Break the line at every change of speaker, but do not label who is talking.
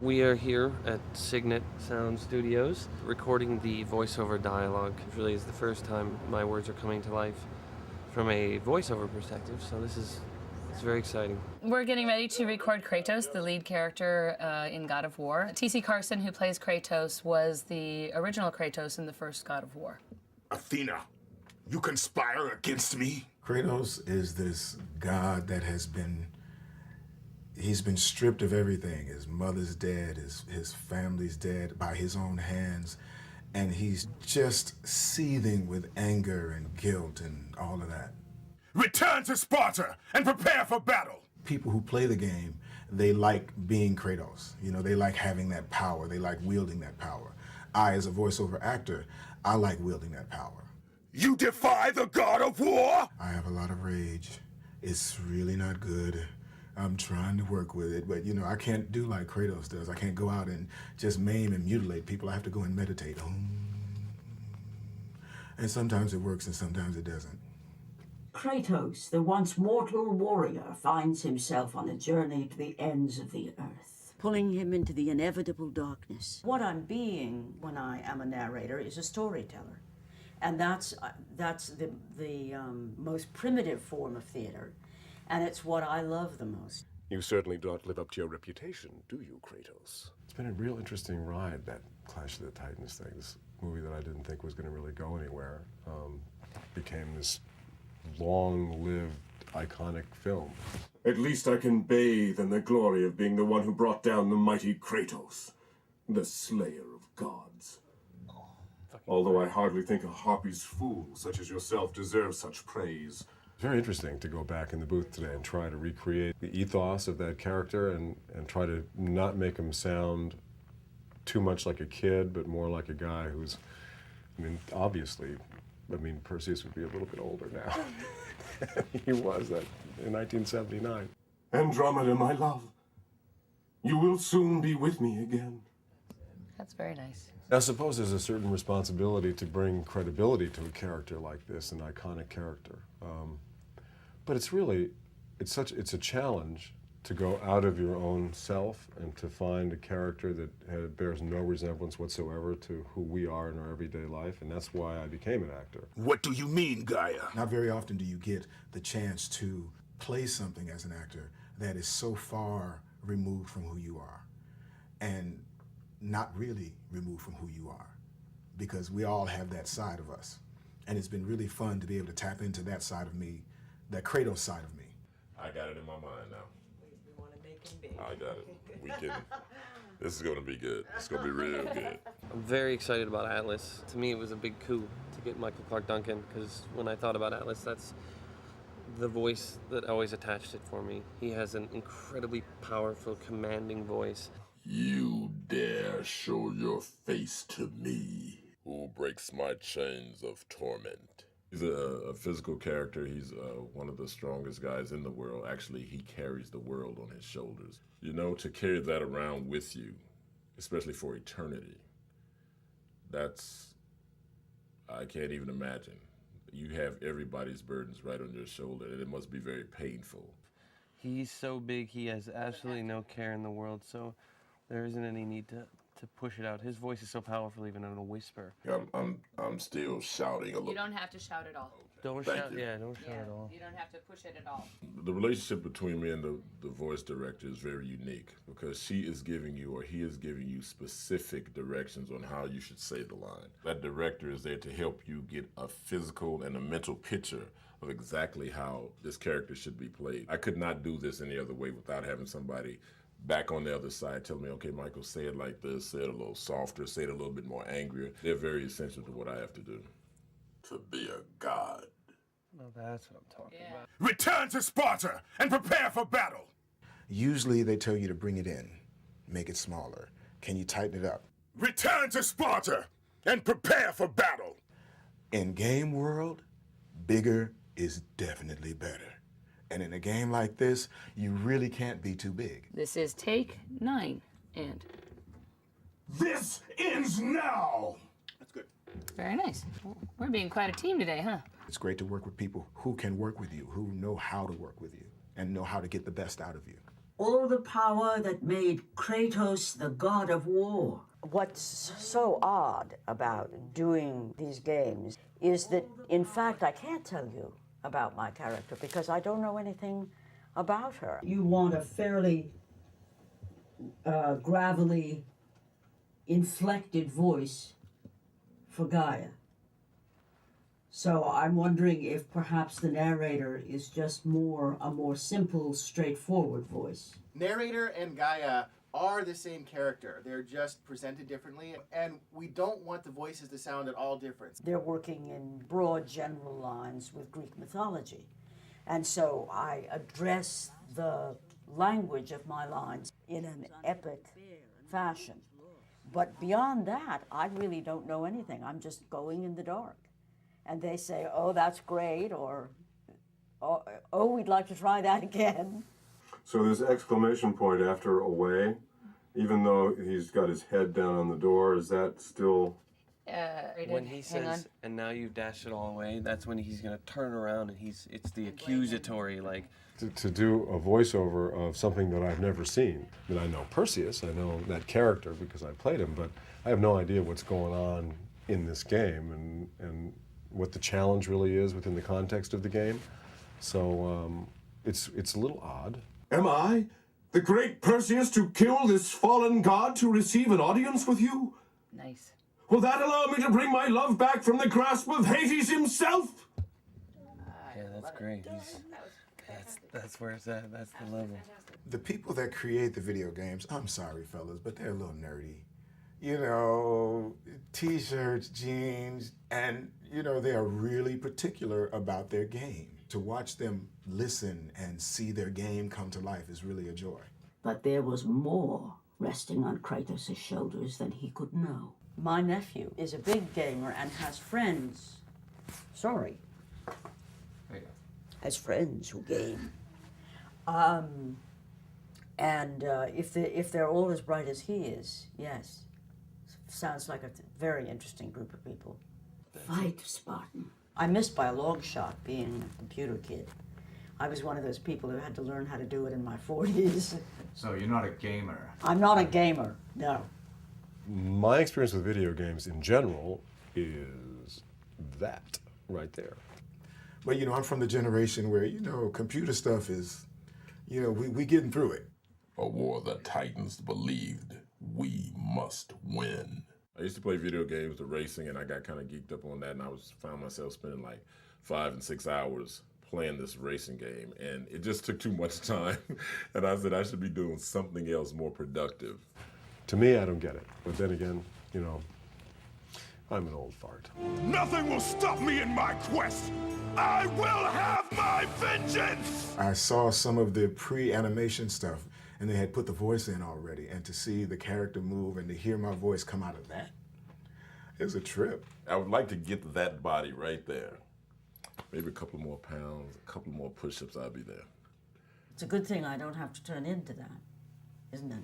We are here at Signet Sound Studios recording the voiceover dialogue. It really is the first time my words are coming to life from a voiceover perspective, so it's very exciting.
We're getting ready to record Kratos, the lead character in God of War. T.C. Carson, who plays Kratos, was the original Kratos in the first God of War.
Athena, you conspire against me?
Kratos is this god that he's been stripped of everything. His mother's dead, his family's dead by his own hands, and he's just seething with anger and guilt and all of that.
Return to Sparta and prepare for battle!
People who play the game, they like being Kratos. You know, they like having that power. They like wielding that power. I, as a voiceover actor, I like wielding that power.
You defy the god of war?
I have a lot of rage. It's really not good. I'm trying to work with it, but you know, I can't do like Kratos does. I can't go out and just maim and mutilate people. I have to go and meditate. And sometimes it works and sometimes it doesn't.
Kratos, the once mortal warrior, finds himself on a journey to the ends of the earth,
pulling him into the inevitable darkness.
What I'm being when I am a narrator is a storyteller. And that's the most primitive form of theater. And it's what I love the most.
You certainly don't live up to your reputation, do you, Kratos?
It's been a real interesting ride, that Clash of the Titans thing. This movie that I didn't think was going to really go anywhere became this long-lived, iconic film.
At least I can bathe in the glory of being the one who brought down the mighty Kratos, the slayer of gods. Although I hardly think a harpy's fool such as yourself deserves such praise.
It's very interesting to go back in the booth today and try to recreate the ethos of that character and try to not make him sound too much like a kid, but more like a guy who's, I mean, obviously, Perseus would be a little bit older now. He was that in 1979.
Andromeda, my love, you will soon be with me again.
That's very nice.
I suppose there's a certain responsibility to bring credibility to a character like this, an iconic character. But it's really, it's a challenge to go out of your own self and to find a character that bears no resemblance whatsoever to who we are in our everyday life, and that's why I became an actor.
What do you mean, Gaia?
Not very often do you get the chance to play something as an actor that is so far removed from who you are, and not really removed from who you are, because we all have that side of us. And it's been really fun to be able to tap into that side of me, that Kratos side of me.
I got it in my mind now. I got it. We can. This is going to be good. It's going to be real good.
I'm very excited about Atlas. To me, it was a big coup to get Michael Clarke Duncan, because when I thought about Atlas, that's the voice that always attached it for me. He has an incredibly powerful, commanding voice.
You dare show your face to me? Who breaks my chains of torment? He's a physical character. He's one of the strongest guys in the world. Actually, he carries the world on his shoulders. You know, to carry that around with you, especially for eternity, I can't even imagine. You have everybody's burdens right on your shoulder, and it must be very painful.
He's so big, he has absolutely no care in the world, so there isn't any need to push it out. His voice is so powerful, even in a whisper.
I'm still shouting a little.
You don't have to shout at all.
Don't
Thank
shout,
you.
yeah, don't shout at all.
You don't have to push it at all.
The relationship between me and the voice director is very unique, because she is giving you, or he is giving you, specific directions on how you should say the line. That director is there to help you get a physical and a mental picture of exactly how this character should be played. I could not do this any other way without having somebody back on the other side telling me, okay, Michael, say it like this, say it a little softer, say it a little bit more angrier. They're very essential to what I have to do. To be a god.
Well, that's what I'm talking about.
Return to Sparta and prepare for battle!
Usually they tell you to bring it in, make it smaller. Can you tighten it up?
Return to Sparta and prepare for battle!
In game world, bigger is definitely better. And in a game like this, you really can't be too big.
This is take 9, and
This ends now!
That's good.
very nice. We're being quite a team today, huh?
It's great to work with people who can work with you, who know how to work with you, and know how to get the best out of you.
all the power that made Kratos the god of war.
What's so odd about doing these games is that, in fact, I can't tell you about my character because I don't know anything about her.
You want a fairly gravelly, inflected voice for Gaia. So I'm wondering if perhaps the narrator is just a more simple, straightforward voice.
Narrator and Gaia are the same character. They're just presented differently, and we don't want the voices to sound at all different.
They're working in broad general lines with Greek mythology. And so I address the language of my lines in an epic fashion. But beyond that, I really don't know anything. I'm just going in the dark. And they say, oh, that's great, or, oh, we'd like to try that again.
So this exclamation point after away, even though he's got his head down on the door, is that still...
When he says, and now you've dashed it all away, that's when he's going to turn around and it's the accusatory, like...
To do a voiceover of something that I've never seen. I mean, I know Perseus, I know that character because I played him, but I have no idea what's going on in this game and what the challenge really is within the context of the game. So it's a little odd.
Am I, the great Perseus, to kill this fallen god to receive an audience with you?
Nice.
Will that allow me to bring my love back from the grasp of Hades himself?
Yeah, that's great. That's where it's at. That's the level.
The people that create the video games, I'm sorry, fellas, but they're a little nerdy. You know, t-shirts, jeans, and, you know, they are really particular about their game. To watch them listen and see their game come to life is really a joy.
But there was more resting on Kratos' shoulders than he could know.
My nephew is a big gamer and has friends. Sorry.
Has friends who game.
If they're all as bright as he is, yes. Sounds like a very interesting group of people.
Fight, Spartan.
I missed by a long shot being a computer kid. I was one of those people who had to learn how to do it in my 40s.
So you're not a gamer?
I'm not a gamer, no.
My experience with video games in general is that right there.
But, you know, I'm from the generation where, you know, computer stuff is, you know, we getting through it.
A war the Titans believed we must win. I used to play video games, the racing, and I got kind of geeked up on that, and found myself spending like 5 and 6 hours playing this racing game, and it just took too much time. And I said I should be doing something else more productive.
To me, I don't get it. But then again, you know, I'm an old fart.
Nothing will stop me in my quest. I will have my vengeance!
I saw some of the pre-animation stuff, and they had put the voice in already, and to see the character move and to hear my voice come out of that, it was a trip.
I would like to get that body right there. Maybe a couple more pounds, a couple more push-ups, I'll be there.
It's a good thing I don't have to turn into that, isn't it?